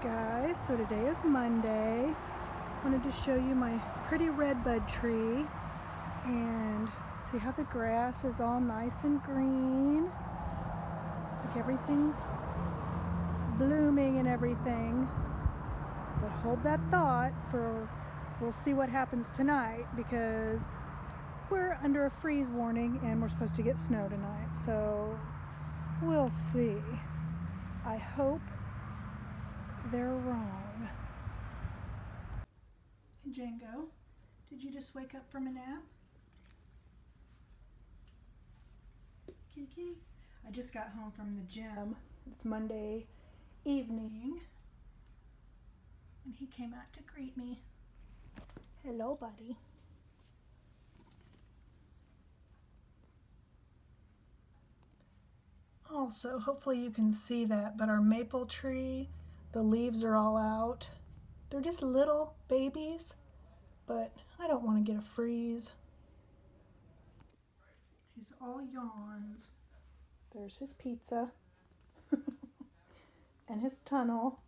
Guys, so today is Monday. Wanted to show you my pretty redbud tree and see how the grass is all nice and green. It's like everything's blooming and everything. But hold that thought for we'll see what happens tonight, because we're under a freeze warning and we're supposed to get snow tonight. So we'll see. I hope they're wrong. Hey Django, did you just wake up from a nap? Kitty kitty. I just got home from the gym. It's Monday evening and he came out to greet me. Hello, buddy. Also, hopefully you can see that, but our maple tree, the leaves are all out. They're just little babies, but I don't want to get a freeze. He's all yawns. There's his pizza and his tunnel.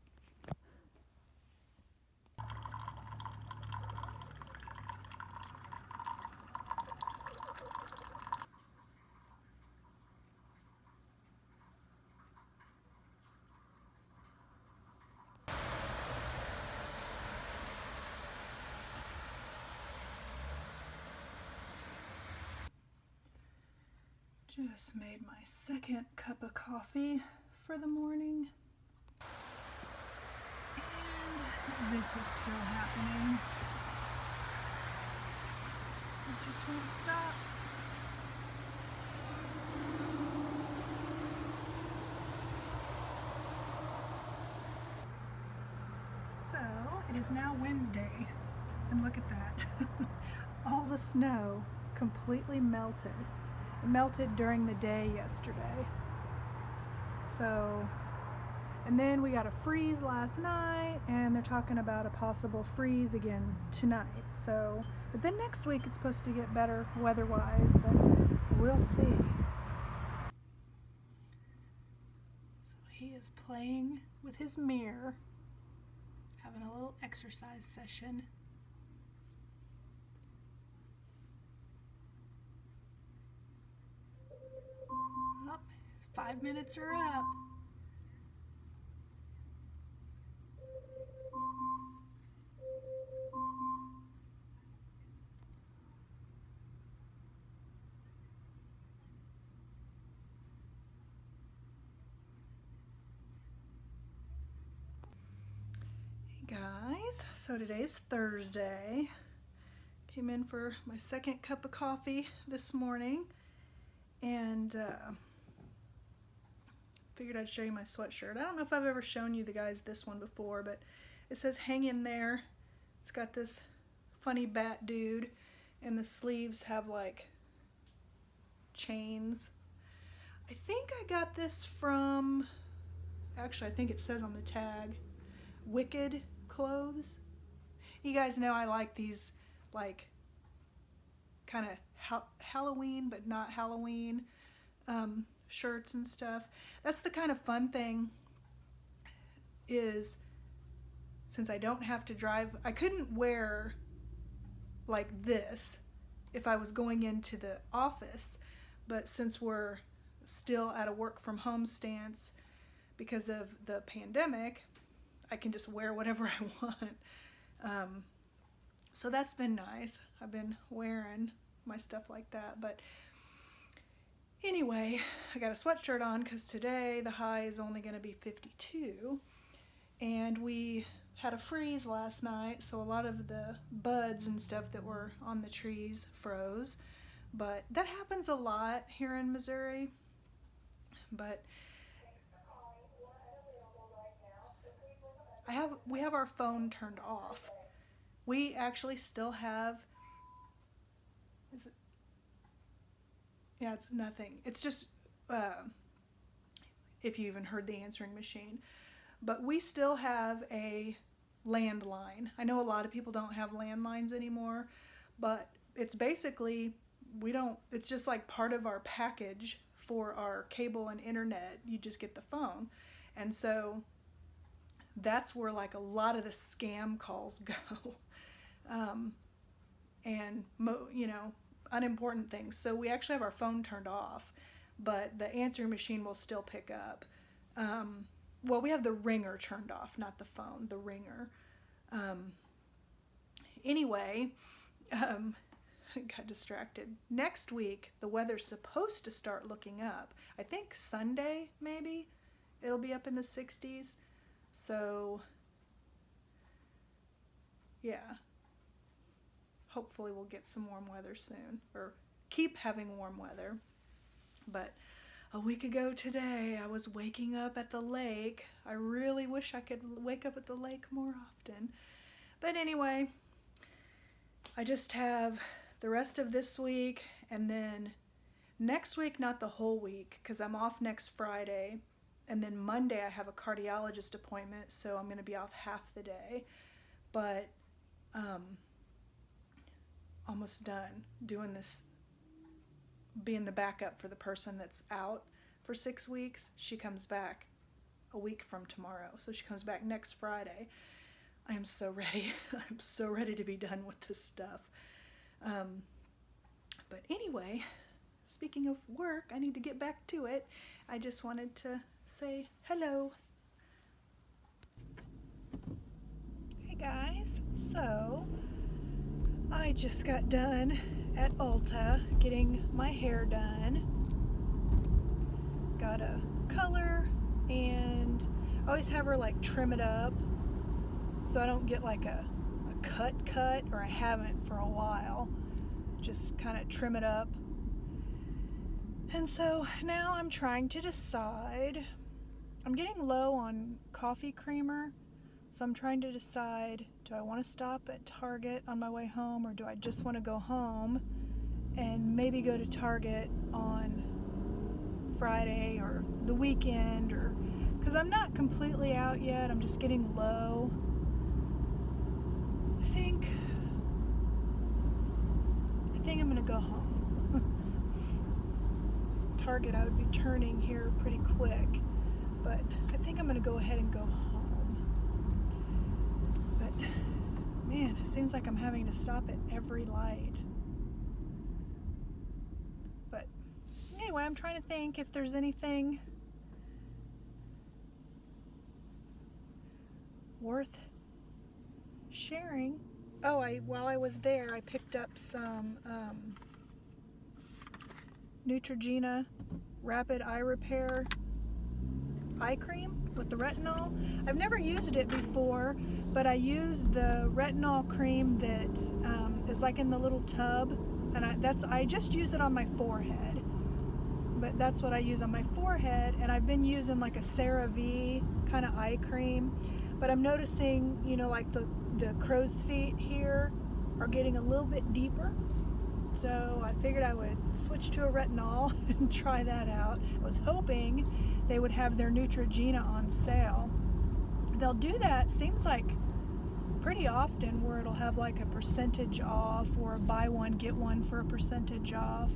Just made my second cup of coffee for the morning. And this is still happening. It just won't stop. So it is now Wednesday, and look at that. All the snow completely melted. It melted during the day yesterday. So, and then we got a freeze last night, and they're talking about a possible freeze again tonight. So, but then next week it's supposed to get better weather-wise, but we'll see. So he is playing with his mirror, having a little exercise session. Oh, 5 minutes are up. Hey guys, so today's Thursday. Came in for my second cup of coffee this morning, and figured I'd show you my sweatshirt. I don't know if I've ever shown you the guys this one before, but it says hang in there. It's got this funny bat dude, and the sleeves have like chains. I think I got this from, actually I think it says on the tag, Wicked Clothes. You guys know I like these like kind of Halloween but not Halloween shirts and stuff. That's the kind of fun thing is, since I don't have to drive, I couldn't wear like this if I was going into the office, but since we're still at a work from home stance because of the pandemic, I can just wear whatever I want. So that's been nice. I've been wearing my stuff like that. But anyway, I got a sweatshirt on because today the high is only going to be 52. And we had a freeze last night, so a lot of the buds and stuff that were on the trees froze. But that happens a lot here in Missouri. But we have our phone turned off. We actually still have, is it? Yeah, it's nothing. It's just, if you even heard the answering machine. But we still have a landline. I know a lot of people don't have landlines anymore, but it's basically, it's just like part of our package for our cable and internet. You just get the phone. And so that's where like a lot of the scam calls go. And unimportant things. So we actually have our phone turned off, but the answering machine will still pick up. Well, we have the ringer turned off, not the phone, the ringer. Anyway, I got distracted. Next week, the weather's supposed to start looking up. I think Sunday, maybe, it'll be up in the 60s. So, yeah. Hopefully we'll get some warm weather soon, or keep having warm weather. But a week ago today, I was waking up at the lake. I really wish I could wake up at the lake more often. But anyway, I just have the rest of this week, and then next week, not the whole week, because I'm off next Friday. And then Monday I have a cardiologist appointment, so I'm going to be off half the day. But almost done doing this, being the backup for the person that's out for 6 weeks. She comes back a week from tomorrow, so she comes back next Friday. I am so ready. I'm so ready to be done with this stuff. But anyway, speaking of work, I need to get back to it. I just wanted to say hello. Hey guys, so I just got done at Ulta getting my hair done. Got a color, and I always have her like trim it up so I don't get like a cut, or I haven't for a while. Just kind of trim it up. And so now I'm trying to decide. I'm getting low on coffee creamer. So I'm trying to decide, do I want to stop at Target on my way home, or do I just want to go home and maybe go to Target on Friday or the weekend, or because I'm not completely out yet. I'm just getting low. I think I'm going to go home. Target, I would be turning here pretty quick, but I think I'm going to go ahead and go home. Man, it seems like I'm having to stop at every light. But anyway, I'm trying to think if there's anything worth sharing. Oh, while I was there, I picked up some Neutrogena Rapid Eye Repair eye cream with the retinol. I've never used it before, but I use the retinol cream that is like in the little tub, and I just use it on my forehead. But that's what I use on my forehead, and I've been using like a CeraVe kind of eye cream. But I'm noticing, like the crow's feet here are getting a little bit deeper. So I figured I would switch to a retinol and try that out. I was hoping they would have their Neutrogena on sale. They'll do that, seems like pretty often, where it'll have like a percentage off or buy one, get one for a percentage off.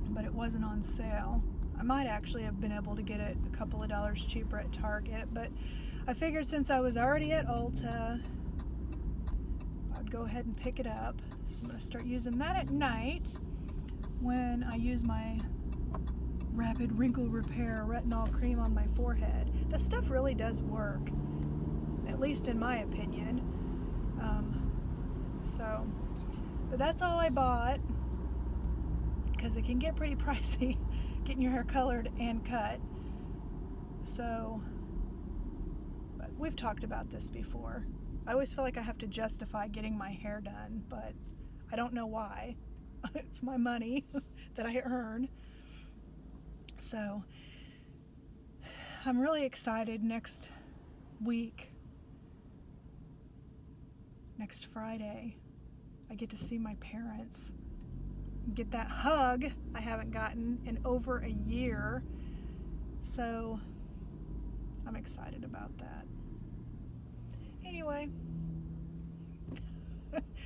But it wasn't on sale. I might actually have been able to get it a couple of dollars cheaper at Target, but I figured since I was already at Ulta, I'd go ahead and pick it up. So I'm going to start using that at night when I use my Rapid Wrinkle Repair retinol cream on my forehead. This stuff really does work, at least in my opinion. But that's all I bought, because it can get pretty pricey getting your hair colored and cut. So, but we've talked about this before. I always feel like I have to justify getting my hair done, but I don't know why. It's my money that I earn. So I'm really excited next week. Next Friday, I get to see my parents. Get that hug I haven't gotten in over a year. So I'm excited about that. Anyway,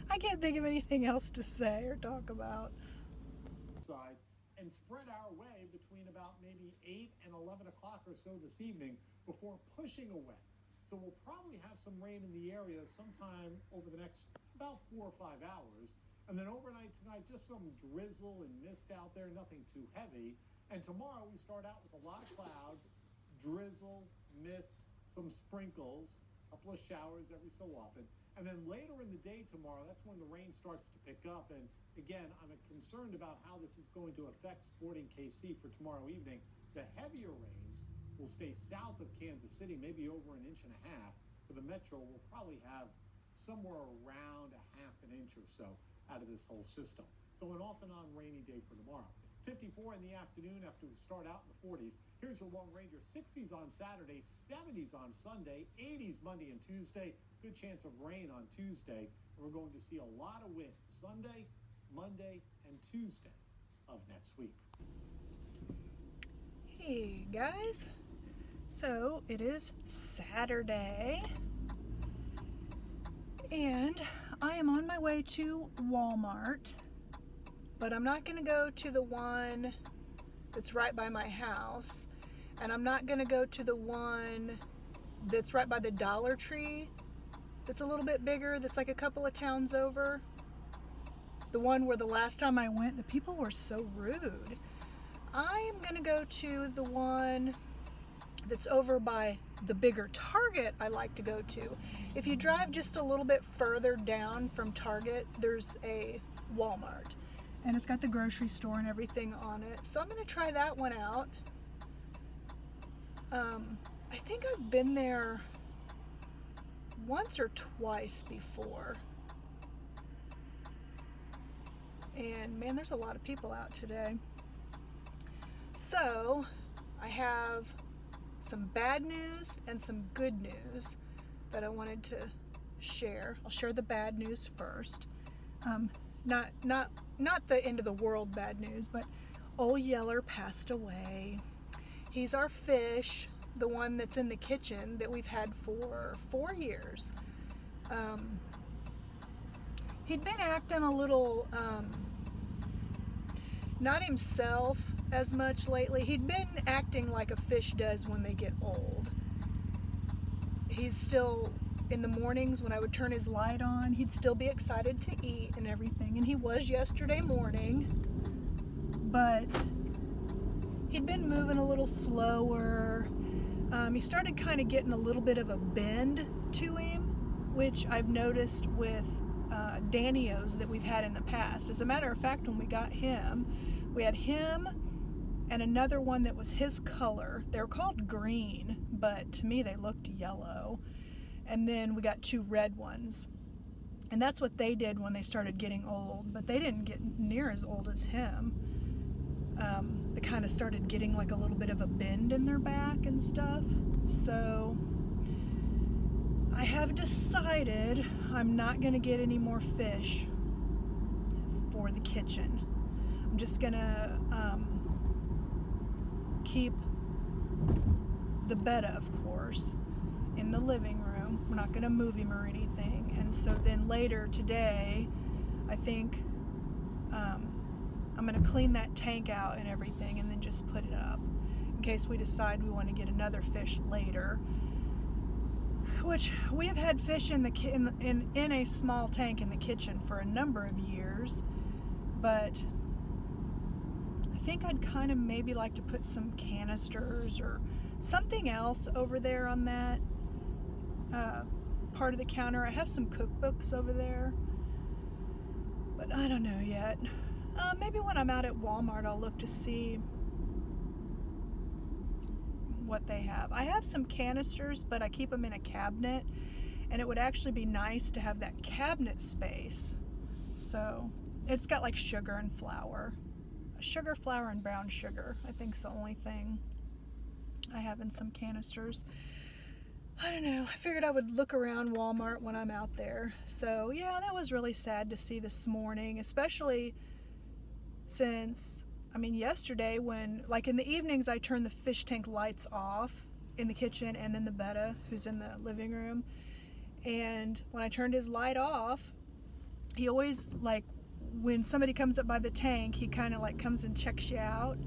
I can't think of anything else to say or talk about. And spread our way between about maybe 8 and 11 o'clock or so this evening before pushing away So we'll probably have some rain in the area sometime over the next about 4 or 5 hours. And then overnight tonight, just some drizzle and mist out there, nothing too heavy. And tomorrow we start out with a lot of clouds, drizzle, mist, some sprinkles, a couple of showers every so often. And then later in the day tomorrow, that's when the rain starts to pick up. And again, I'm concerned about how this is going to affect Sporting KC for tomorrow evening. The heavier rains will stay south of Kansas City, maybe over 1.5 inches. For the Metro, we'll probably have somewhere around 1/2 inch or so out of this whole system. So an off and on rainy day for tomorrow. 54 in the afternoon after we start out in the 40s. Here's your long ranger. 60s on Saturday, 70s on Sunday, 80s Monday and Tuesday. Good chance of rain on Tuesday. And we're going to see a lot of wind Sunday, Monday, and Tuesday of next week. Hey guys, so it is Saturday and I am on my way to Walmart, but I'm not going to go to the one that's right by my house, and I'm not going to go to the one that's right by the Dollar Tree that's a little bit bigger, that's like a couple of towns over. The one where the last time I went, the people were so rude. I am going to go to the one that's over by the bigger Target I like to go to. If you drive just a little bit further down from Target, there's a Walmart. And it's got the grocery store and everything on it. So I'm going to try that one out. I think I've been there once or twice before. And man, there's a lot of people out today. So I have some bad news and some good news that I wanted to share. I'll share the bad news first. Not the end of the world bad news, but Old Yeller passed away. He's our fish, the one that's in the kitchen that we've had for 4 years. He'd been acting a little, not himself as much lately. He'd been acting like a fish does when they get old. He's still, in the mornings when I would turn his light on, he'd still be excited to eat and everything, and he was yesterday morning, but he'd been moving a little slower. He started kind of getting a little bit of a bend to him, which I've noticed with Danios that we've had in the past. As a matter of fact, when we got him, we had him and another one that was his color. They were called green, but to me they looked yellow. And then we got 2 red ones. And that's what they did when they started getting old, but they didn't get near as old as him. They kind of started getting like a little bit of a bend in their back and stuff. So I have decided I'm not going to get any more fish for the kitchen. I'm just going to keep the betta, of course, in the living room. We're not going to move him or anything. And so then later today, I think I'm going to clean that tank out and everything and then just put it up in case we decide we want to get another fish later. Which we have had fish in a small tank in the kitchen for a number of years, but I think I'd kind of maybe like to put some canisters or something else over there on that part of the counter. I have some cookbooks over there, but I don't know yet. Maybe when I'm out at Walmart, I'll look to see what they have. I have some canisters, but I keep them in a cabinet, and it would actually be nice to have that cabinet space. So it's got like sugar and flour. Sugar, flour, and brown sugar, I think, is the only thing I have in some canisters. I don't know. I figured I would look around Walmart when I'm out there. So yeah, that was really sad to see this morning, especially since, I mean, yesterday when, like in the evenings, I turn the fish tank lights off in the kitchen and then the betta, who's in the living room. And when I turned his light off, he always, like, when somebody comes up by the tank, he kind of like comes and checks you out.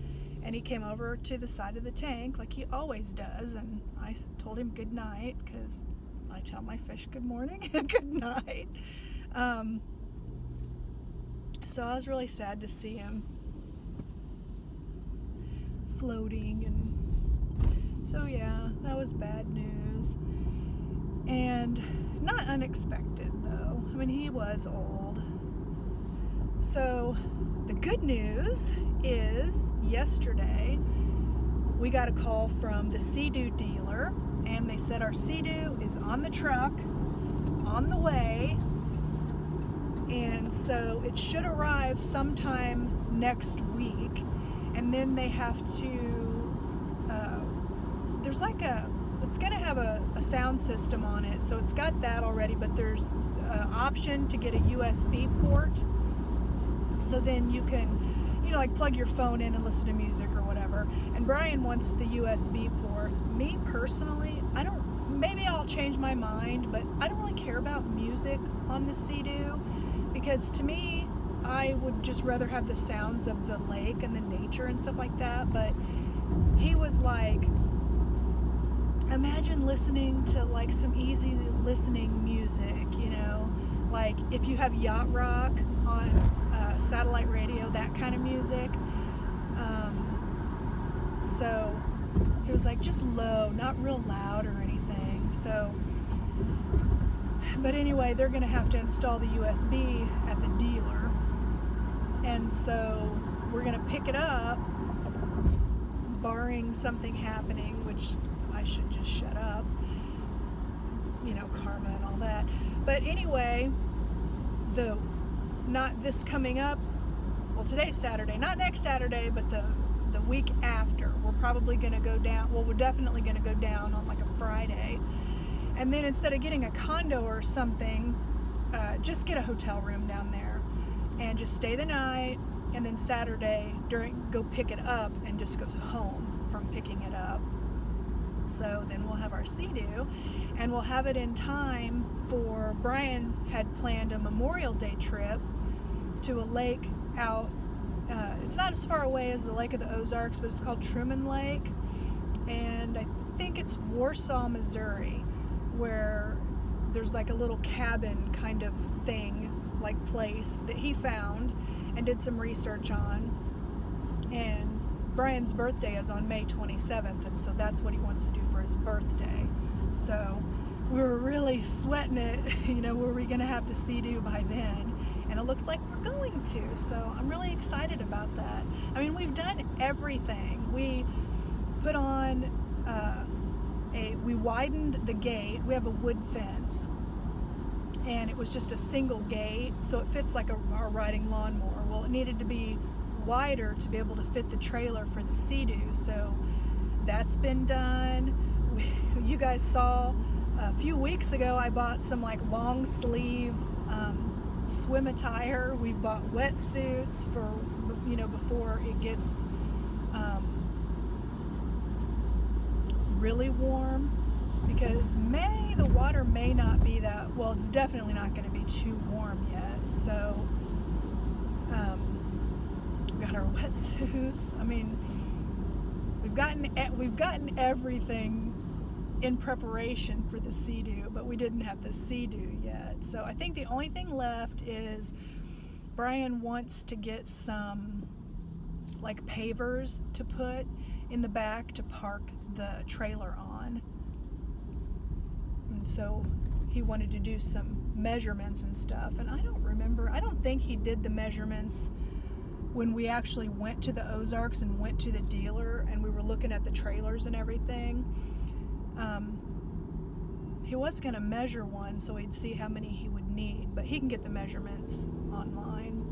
And he came over to the side of the tank like he always does, and I told him good night, because I tell my fish good morning and good night. So I was really sad to see him floating, and so yeah, that was bad news. And not unexpected though. I mean, he was old. So the good news is yesterday we got a call from the Sea-Doo dealer, and they said our Sea-Doo is on the truck, on the way, and so it should arrive sometime next week. And then they have to, there's like it's gonna have a sound system on it, so it's got that already, but there's an option to get a USB port, so then you can, you know, like plug your phone in and listen to music or whatever. And Brian wants the USB port. Me personally, maybe I'll change my mind, but I don't really care about music on the Sea-Doo, because to me, I would just rather have the sounds of the lake and the nature and stuff like that. But he was like, imagine listening to like some easy listening music, you know, like if you have yacht rock on satellite radio, that kind of music. So he was like, just low, not real loud or anything. So, but anyway, they're gonna have to install the USB at the dealer, and so we're gonna pick it up, barring something happening, which I should just shut up, you know, karma and all that. But anyway, not this coming up, well, today's Saturday, not next Saturday, but the week after, we're probably going to go down, well, we're definitely going to go down on like a Friday, and then instead of getting a condo or something, just get a hotel room down there and just stay the night, and then Saturday go pick it up and just go home from picking it up. So then we'll have our Sea-Doo, and we'll have it in time for, Brian had planned a Memorial Day trip to a lake out, it's not as far away as the Lake of the Ozarks, but it's called Truman Lake, and I think it's Warsaw, Missouri, where there's like a little cabin kind of thing, like place that he found and did some research on. And Brian's birthday is on May 27th, and so that's what he wants to do for his birthday. So we were really sweating it, you know, were we gonna have the Sea-Doo by then? And it looks like we're going to, so I'm really excited about that. I mean, we've done everything. We put on we widened the gate. We have a wood fence, and it was just a single gate, so it fits like our riding lawnmower. Well, it needed to be wider to be able to fit the trailer for the Sea-Doo, so that's been done. You guys saw a few weeks ago I bought some like long sleeve swim attire. We've bought wetsuits for, you know, before it gets really warm, because the water may not be that, well, it's definitely not going to be too warm yet. So we got our wetsuits. I mean, we've gotten everything in preparation for the Sea-Doo, but we didn't have the Sea-Doo yet. So I think the only thing left is Brian wants to get some like pavers to put in the back to park the trailer on. And so he wanted to do some measurements and stuff, and I don't think he did the measurements when we actually went to the Ozarks and went to the dealer and we were looking at the trailers and everything. He was going to measure one so he'd see how many he would need, but he can get the measurements online.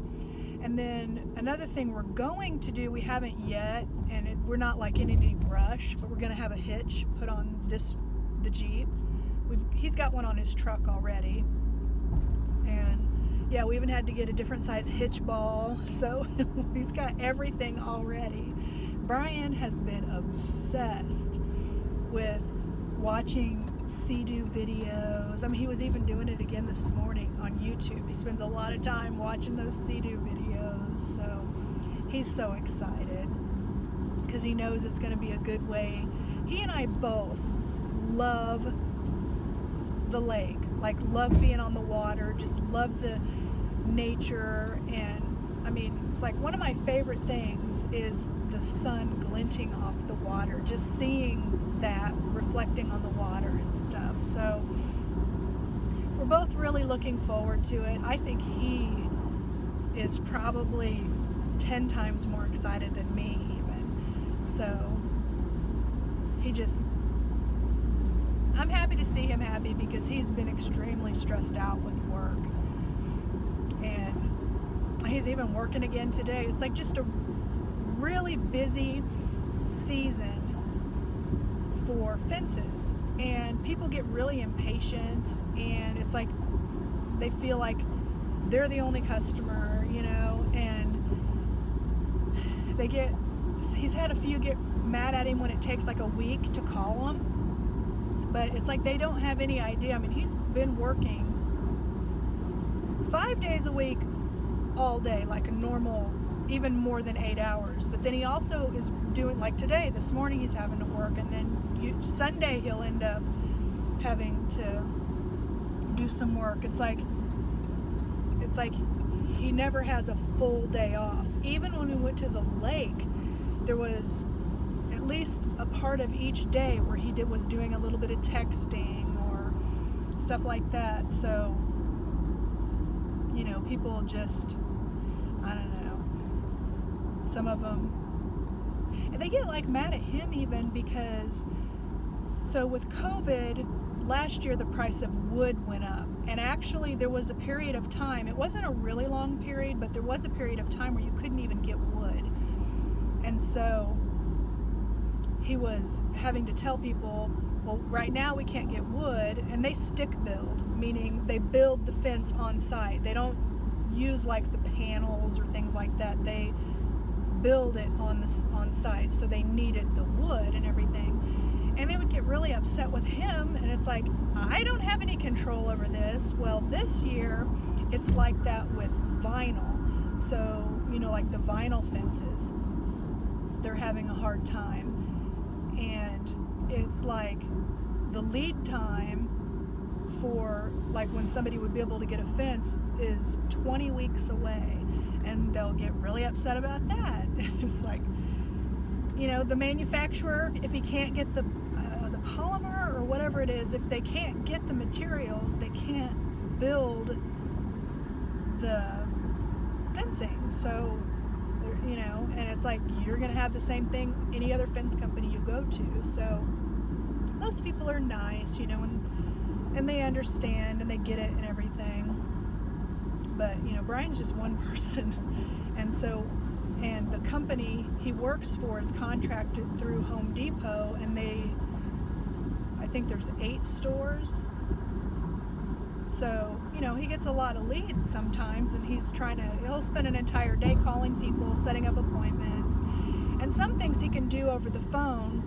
And then another thing we're going to do, we haven't yet, and we're not like in any rush, but we're going to have a hitch put on the Jeep. He's got one on his truck already, and yeah, we even had to get a different size hitch ball, so he's got everything already. Brian has been obsessed with watching Sea-Doo videos. I mean, he was even doing it again this morning on YouTube. He spends a lot of time watching those Sea-Doo videos, so he's so excited. because he knows it's going to be a good way. He and I both love the lake, like love being on the water, just love the nature. And I mean, it's like one of my favorite things is the sun glinting off the water, just seeing that reflecting on the water and stuff. So we're both really looking forward to it. I think he is probably 10 times more excited than me even. So I'm happy to see him happy, because he's been extremely stressed out with work. And he's even working again today. It's like just a really busy season for fences, and people get really impatient, and it's like they feel like they're the only customer, you know, and he's had a few get mad at him when it takes like a week to call them, but it's like they don't have any idea. I mean, he's been working 5 days a week all day, like a normal, even more than 8 hours. But then he also is doing, like today, this morning he's having to work, and then Sunday he'll end up having to do some work. It's like he never has a full day off. Even when we went to the lake, there was at least a part of each day where he was doing a little bit of texting or stuff like that. So, you know, people just, I don't know, some of them, and they get like mad at him even because, so with COVID, last year the price of wood went up. And actually there was a period of time, it wasn't a really long period, but there was a period of time where you couldn't even get wood. And so he was having to tell people, well, right now we can't get wood, and they stick build, meaning they build the fence on site. They don't use like the panels or things like that. They build it on site, so they needed the wood and everything. And they would get really upset with him, and it's like, I don't have any control over this. Well, this year it's like that with vinyl. So, you know, like the vinyl fences, they're having a hard time. And it's like the lead time for like when somebody would be able to get a fence is 20 weeks away, and they'll get really upset about that. It's like, you know, the manufacturer, if he can't get the polymer or whatever it is, if they can't get the materials, they can't build the fencing. So, you know, and it's like you're going to have the same thing any other fence company you go to. So most people are nice, you know, and they understand and they get it and everything. But, you know, Brian's just one person. And so, and the company he works for is contracted through Home Depot, and I think there's 8 stores. So, you know, he gets a lot of leads sometimes, and he'll spend an entire day calling people, setting up appointments. And some things he can do over the phone.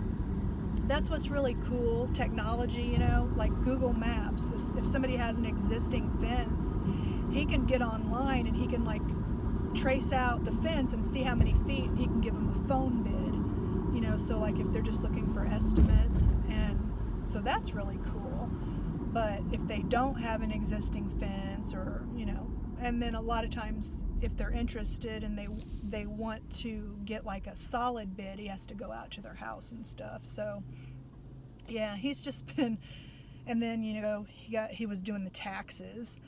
That's what's really cool, technology, you know, like Google Maps. If somebody has an existing fence, he can get online and he can like trace out the fence and see how many feet, and he can give them a phone bid, you know, so like if they're just looking for estimates. And so that's really cool. But if they don't have an existing fence, or, you know, and then a lot of times if they're interested and they want to get like a solid bid, he has to go out to their house and stuff. So yeah, he's just been, and then, you know, he was doing the taxes,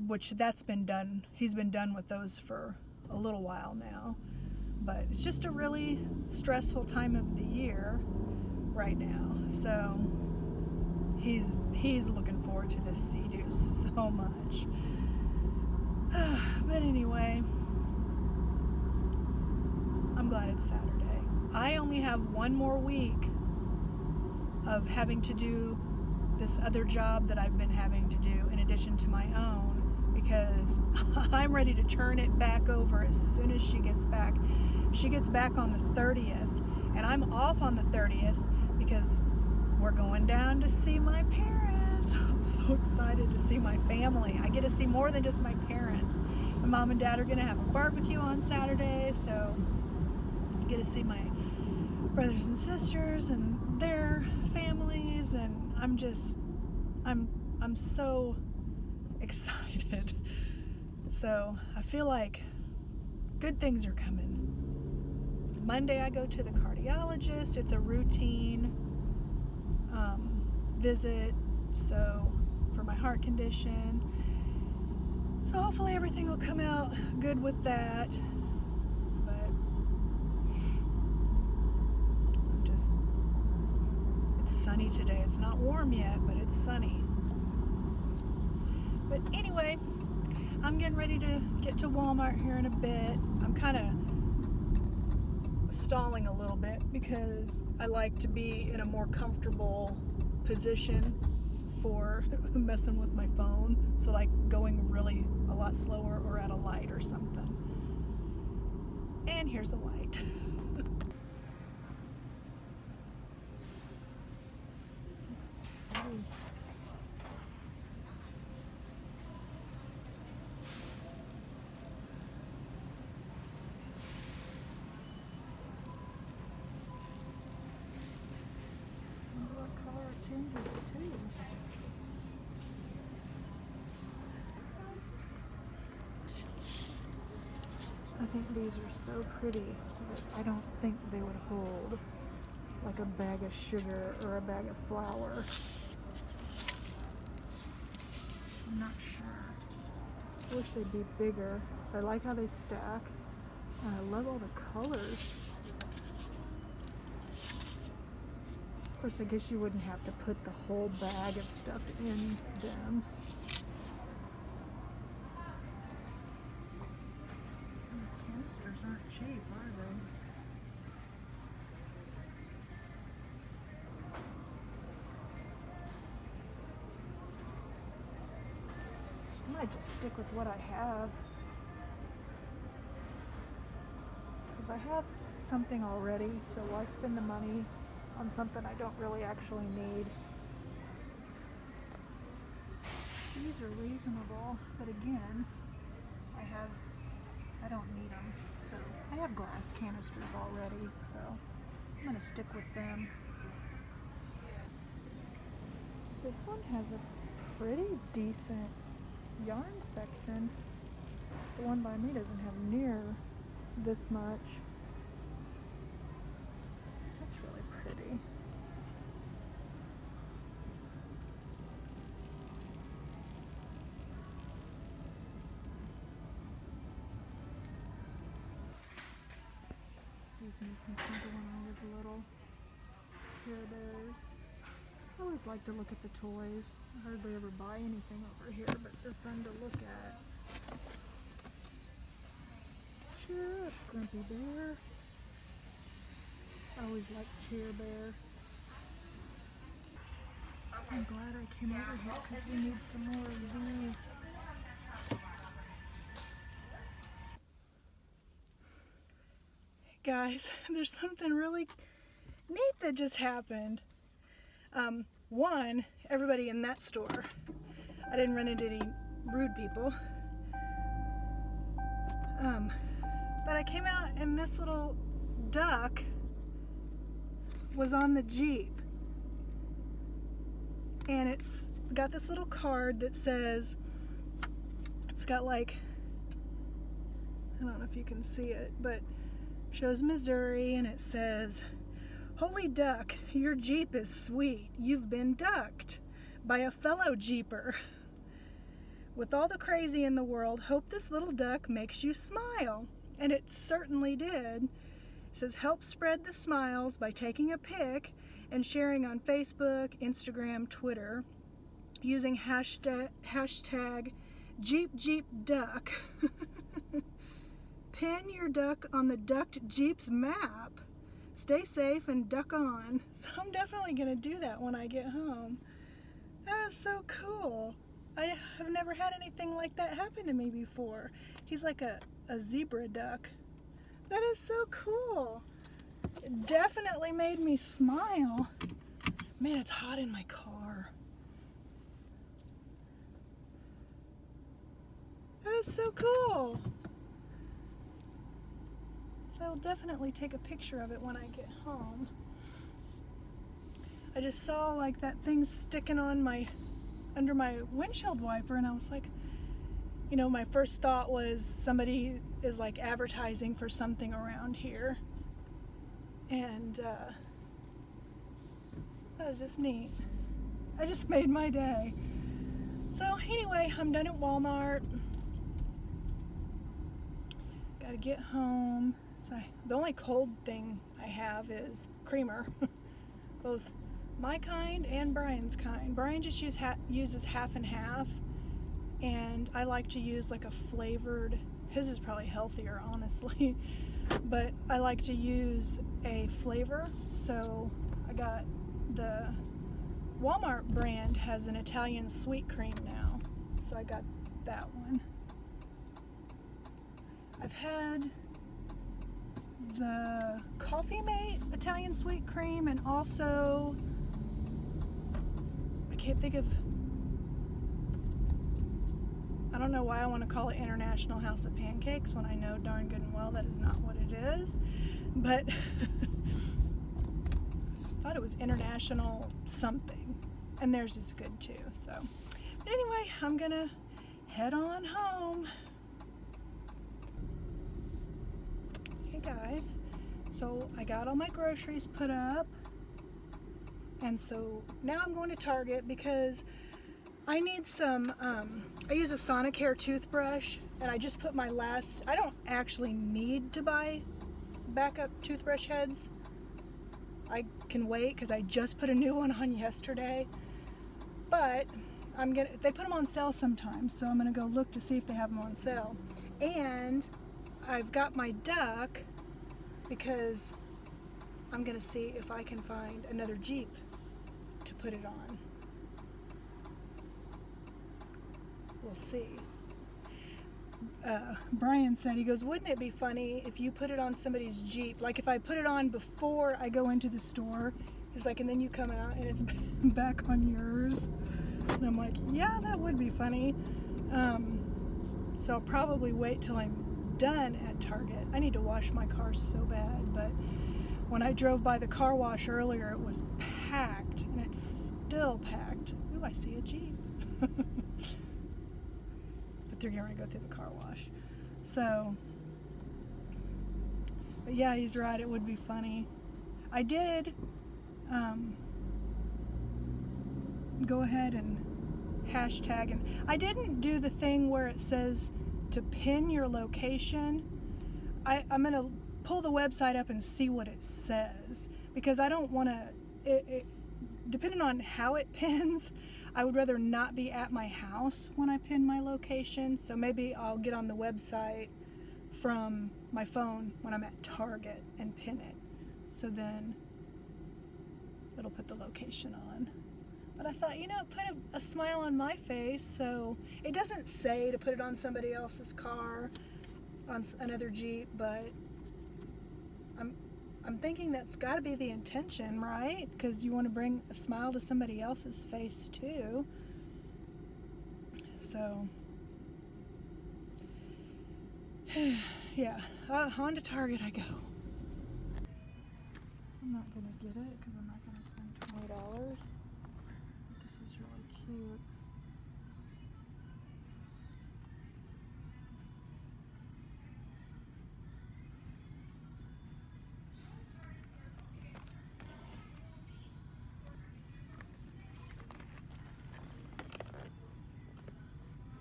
which that's been done. He's been done with those for a little while now. But it's just a really stressful time of the year right now. So he's looking forward to this Sea-Doo so much. But anyway, I'm glad it's Saturday. I only have one more week of having to do this other job that I've been having to do in addition to my own, because I'm ready to turn it back over as soon as she gets back. She gets back on the 30th, and I'm off on the 30th because we're going down to see my parents. I'm so excited to see my family. I get to see more than just my parents. My mom and dad are going to have a barbecue on Saturday, so I get to see my brothers and sisters and their families, and I'm so excited. So I feel like good things are coming. Monday I go to the cardiologist. It's a routine visit, so for my heart condition. So hopefully everything will come out good with that. But it's sunny today. It's not warm yet, but it's sunny. But anyway, I'm getting ready to get to Walmart here in a bit. I'm kind of stalling a little bit because I like to be in a more comfortable position for messing with my phone. So like going really a lot slower or at a light or something. And here's a light. This is pretty. What color it changes too. I think these are so pretty that I don't think they would hold like a bag of sugar or a bag of flour. I'm not sure. I wish they'd be bigger. So I like how they stack. And I love all the colors. Of course, I guess you wouldn't have to put the whole bag of stuff in them. Canisters aren't cheap, are they? I might just stick with what I have. Because I have something already, so why spend the money on something I don't really actually need? These are reasonable, but again, I don't need them. So I have glass canisters already, so I'm going to stick with them. This one has a pretty decent yarn section. The one by me doesn't have near this much. That's really pretty. These make me think of when I was little. Care Bears. I always like to look at the toys. I hardly ever buy anything over here, but they're fun to look at. Cheer up, Grumpy Bear. I always liked Cheer Bear. I'm glad I came over here because we need some more of these. Guys, there's something really neat that just happened. One, everybody in that store, I didn't run into any rude people. But I came out and this little duck was on the Jeep. And it's got this little card that says, it's got like, I don't know if you can see it, but shows Missouri, and it says, "Holy duck, your Jeep is sweet. You've been ducked by a fellow Jeeper. With all the crazy in the world, hope this little duck makes you smile." And it certainly did. It says, "Help spread the smiles by taking a pic and sharing on Facebook, Instagram, Twitter, using hashtag JeepJeepDuck. Pin your duck on the Ducked Jeeps map. Stay safe and duck on." So I'm definitely going to do that when I get home. That is so cool. I have never had anything like that happen to me before. He's like a zebra duck. That is so cool. It definitely made me smile. Man, it's hot in my car. That is so cool. So I'll definitely take a picture of it when I get home. I just saw like that thing sticking on under my windshield wiper, and I was like, you know, my first thought was somebody is like advertising for something around here. And that was just neat. I just made my day. So anyway, I'm done at Walmart. Gotta get home. So the only cold thing I have is creamer. Both my kind and Brian's kind. Brian just uses half and half, and I like to use like a flavored, his is probably healthier honestly, but I like to use a flavor. So I got the Walmart brand has an Italian sweet cream now, so I got that one. I've had the Coffee Mate Italian sweet cream, and also I can't think of, I don't know why I want to call it International House of Pancakes when I know darn good and well that is not what it is, but I thought it was International something, and theirs is good too. So but anyway, I'm gonna head on home. Hey guys, so I got all my groceries put up, and so now I'm going to Target because I need some, I use a Sonicare toothbrush, and I just put my last, I don't actually need to buy backup toothbrush heads. I can wait because I just put a new one on yesterday, but they put them on sale sometimes, so I'm gonna go look to see if they have them on sale. And I've got my duck because I'm gonna see if I can find another Jeep to put it on. We'll see. Brian said, he goes, wouldn't it be funny if you put it on somebody's Jeep? Like if I put it on before I go into the store, he's like, and then you come out and it's back on yours. And I'm like, yeah, that would be funny. So I'll probably wait till I'm done at Target. I need to wash my car so bad, but when I drove by the car wash earlier, it was packed, and it's still packed. Ooh, I see a Jeep. But they're going to go through the car wash. So, but yeah, he's right, it would be funny. I did go ahead and hashtag, and I didn't do the thing where it says to pin your location. I'm going to pull the website up and see what it says, because I don't want to, depending on how it pins, I would rather not be at my house when I pin my location. So maybe I'll get on the website from my phone when I'm at Target and pin it. So then it'll put the location on. But I thought, you know, put a smile on my face. So it doesn't say to put it on somebody else's car, on another Jeep, but I'm thinking that's got to be the intention, right? Because you want to bring a smile to somebody else's face too. So, yeah, on to Target I go. I'm not going to get it because I'm not going to spend $20. This is really cute.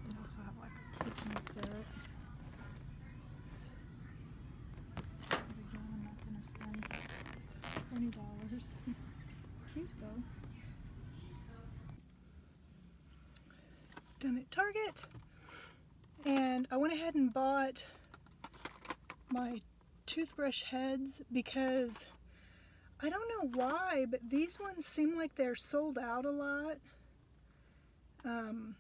They also have like a kitchen set. But again, I'm not going to spend $20. Cute though. Done at Target, and I went ahead and bought my toothbrush heads because I don't know why, but these ones seem like they're sold out a lot, and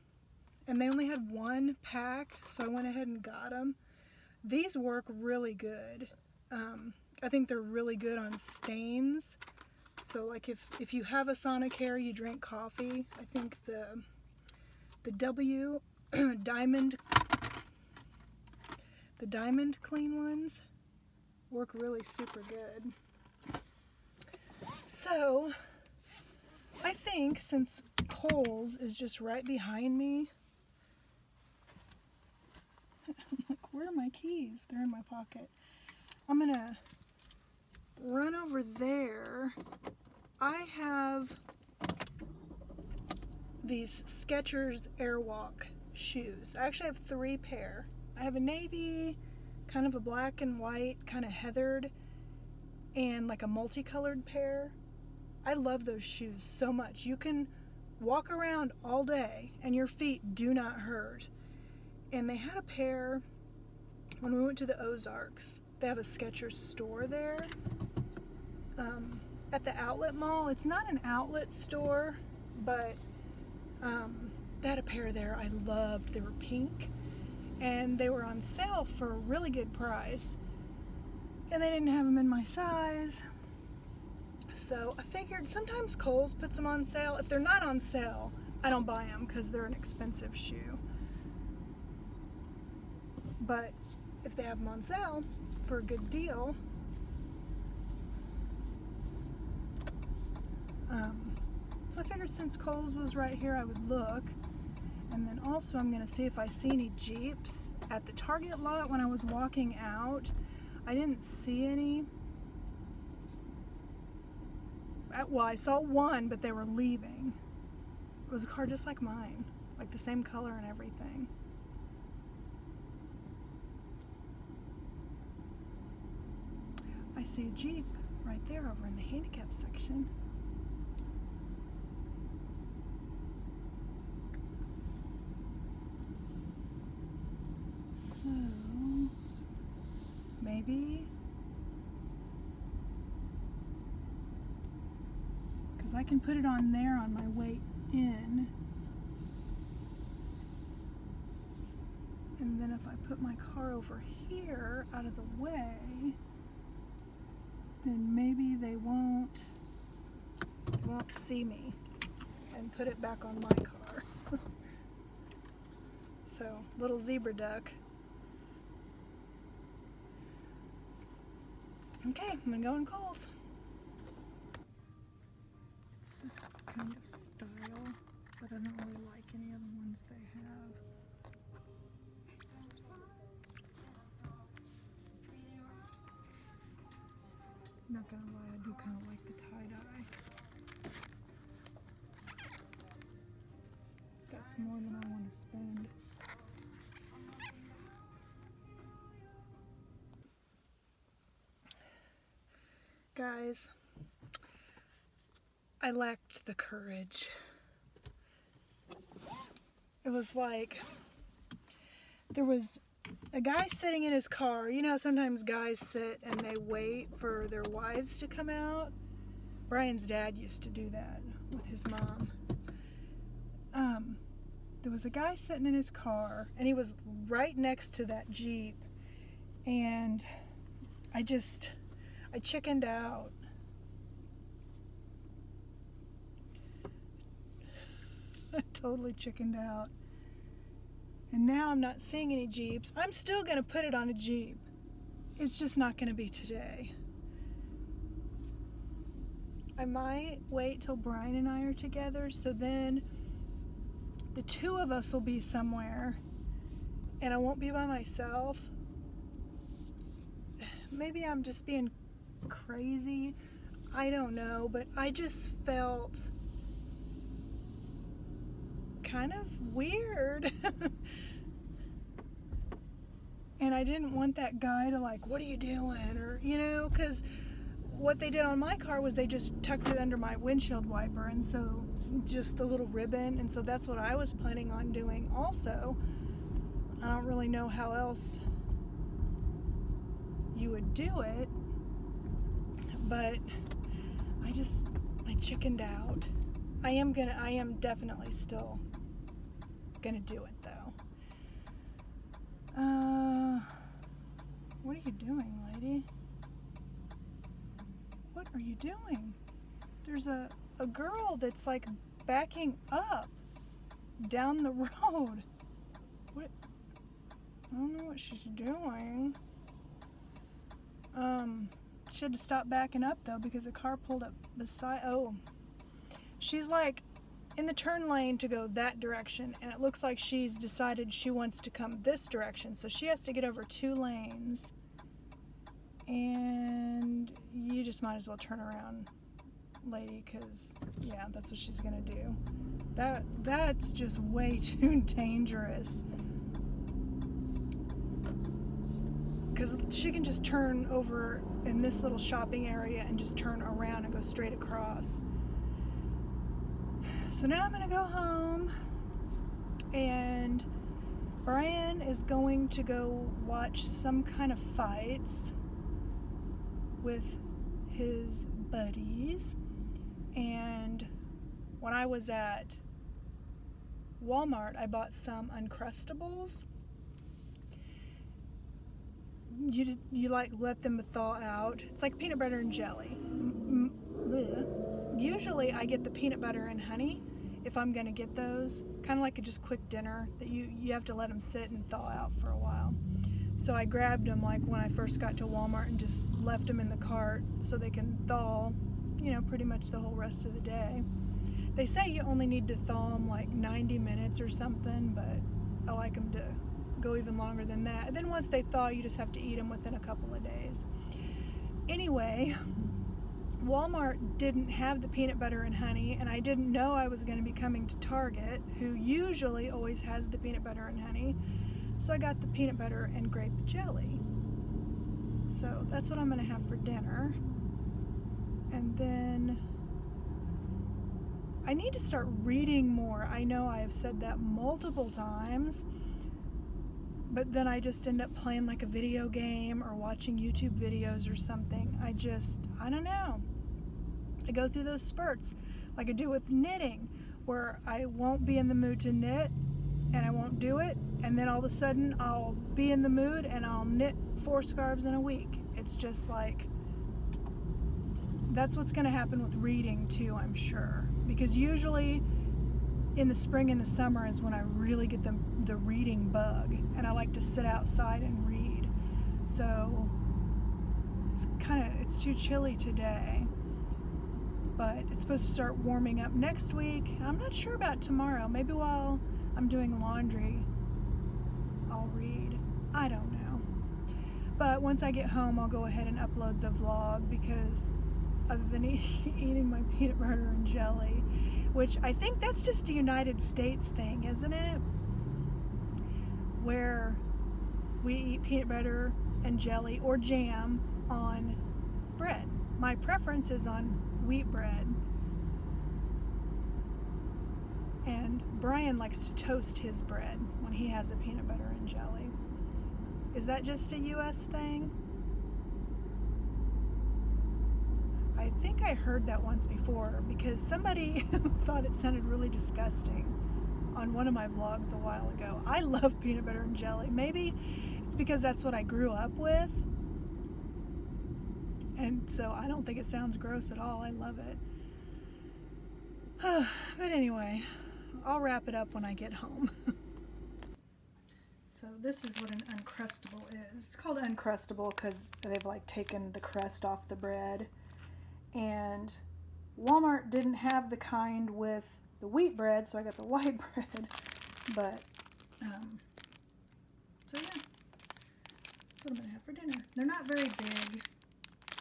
they only had one pack, so I went ahead and got them. These work really good. I think they're really good on stains. So like if you have a Sonicare, you drink coffee, I think the W the Diamond Clean ones work really super good. So I think since Kohl's is just right behind me, I'm like, where are my keys? They're in my pocket. I'm gonna run over there. I have these Skechers Airwalk shoes. I actually have 3 pair. I have a navy, kind of a black and white, kind of heathered, and like a multicolored pair. I love those shoes so much. You can walk around all day and your feet do not hurt. And they had a pair when we went to the Ozarks. They have a Skechers store there at the outlet mall. It's not an outlet store, but they had a pair there I loved. They were pink and they were on sale for a really good price. And they didn't have them in my size. So I figured sometimes Kohl's puts them on sale. If they're not on sale, I don't buy them because they're an expensive shoe. But if they have them on sale for a good deal, so I figured since Kohl's was right here, I would look. And then also I'm gonna see if I see any Jeeps at the Target lot. When I was walking out, I didn't see any. Well, I saw one, but they were leaving. It was a car just like mine, like the same color and everything. I see a Jeep right there over in the handicap section. So, maybe, because I can put it on there on my way in. And then if I put my car over here out of the way, then maybe they won't see me and put it back on my car. So, little zebra duck. Okay, I'm gonna go in Kohl's. It's this kind of style, but I don't really like any of the ones they have. Not gonna lie, I do kind of like the tie-dye. That's more than I want to spend. Guys, I lacked the courage. It was like, there was a guy sitting in his car. You know how sometimes guys sit and they wait for their wives to come out? Brian's dad used to do that with his mom. There was a guy sitting in his car and he was right next to that Jeep, and I chickened out. I totally chickened out. And now I'm not seeing any Jeeps. I'm still gonna put it on a Jeep. It's just not gonna be today. I might wait till Brian and I are together, so then the 2 of us will be somewhere and I won't be by myself. Maybe I'm just being crazy. I don't know, but I just felt kind of weird. And I didn't want that guy to like, what are you doing? Or, you know, because what they did on my car was they just tucked it under my windshield wiper, and so just the little ribbon, and so that's what I was planning on doing also. I don't really know how else you would do it, but I chickened out. I am definitely still gonna do it though. What are you doing, lady? What are you doing? There's a girl that's like backing up down the road. What? I don't know what she's doing. She had to stop backing up though because a car pulled up beside. Oh, she's like in the turn lane to go that direction, and it looks like she's decided she wants to come this direction, so she has to get over 2 lanes. And you just might as well turn around, lady, because yeah, that's what she's gonna do. That's just way too dangerous, because she can just turn over in this little shopping area and just turn around and go straight across. So now I'm gonna go home, and Brian is going to go watch some kind of fights with his buddies. And when I was at Walmart, I bought some Uncrustables. You like let them thaw out. It's like peanut butter and jelly. Usually I get the peanut butter and honey if I'm gonna get those, kind of like a just quick dinner that you have to let them sit and thaw out for a while. So I grabbed them like when I first got to Walmart and just left them in the cart so they can thaw, pretty much the whole rest of the day. They say you only need to thaw them like 90 minutes or something, but I like them to go even longer than that. And then once they thaw, you just have to eat them within a couple of days. Anyway, Walmart didn't have the peanut butter and honey, and I didn't know I was going to be coming to Target, who usually always has the peanut butter and honey. So I got the peanut butter and grape jelly. So that's what I'm going to have for dinner. And then I need to start reading more. I know I have said that multiple times, but then I just end up playing like a video game or watching YouTube videos or something. I don't know. I go through those spurts like I do with knitting, where I won't be in the mood to knit and I won't do it, and then all of a sudden I'll be in the mood and I'll knit 4 scarves in a week. It's just like, that's what's going to happen with reading too, I'm sure, because usually in the spring and the summer is when I really get the reading bug, and I like to sit outside and read. So it's too chilly today, but it's supposed to start warming up next week. I'm not sure about tomorrow. Maybe while I'm doing laundry I'll read. I don't know. But once I get home I'll go ahead and upload the vlog, because other than eating my peanut butter and jelly, which I think that's just a United States thing, isn't it? Where we eat peanut butter and jelly or jam on bread. My preference is on wheat bread. And Brian likes to toast his bread when he has a peanut butter and jelly. Is that just a US thing? I think I heard that once before, because somebody thought it sounded really disgusting on one of my vlogs a while ago. I love peanut butter and jelly. Maybe it's because that's what I grew up with, and so I don't think it sounds gross at all. I love it. But anyway, I'll wrap it up when I get home. So this is what an Uncrustable is. It's called Uncrustable because they've like taken the crust off the bread. And Walmart didn't have the kind with the wheat bread, so I got the white bread. But, so yeah, that's what I'm going to have for dinner. They're not very big,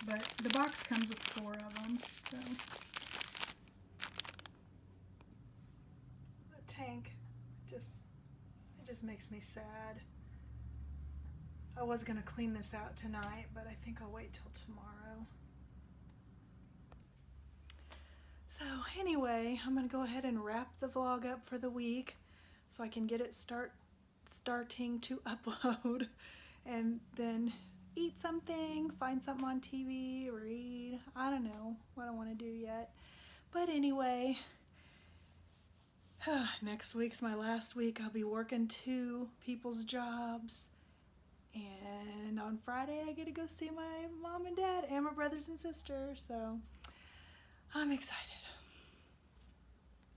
but the box comes with 4 of them, so. The tank, it just makes me sad. I was going to clean this out tonight, but I think I'll wait till tomorrow. So anyway, I'm going to go ahead and wrap the vlog up for the week so I can get it starting to upload, and then eat something, find something on TV, read. I don't know what I want to do yet. But anyway, next week's my last week. I'll be working 2 people's jobs. And on Friday I get to go see my mom and dad and my brothers and sisters. So I'm excited.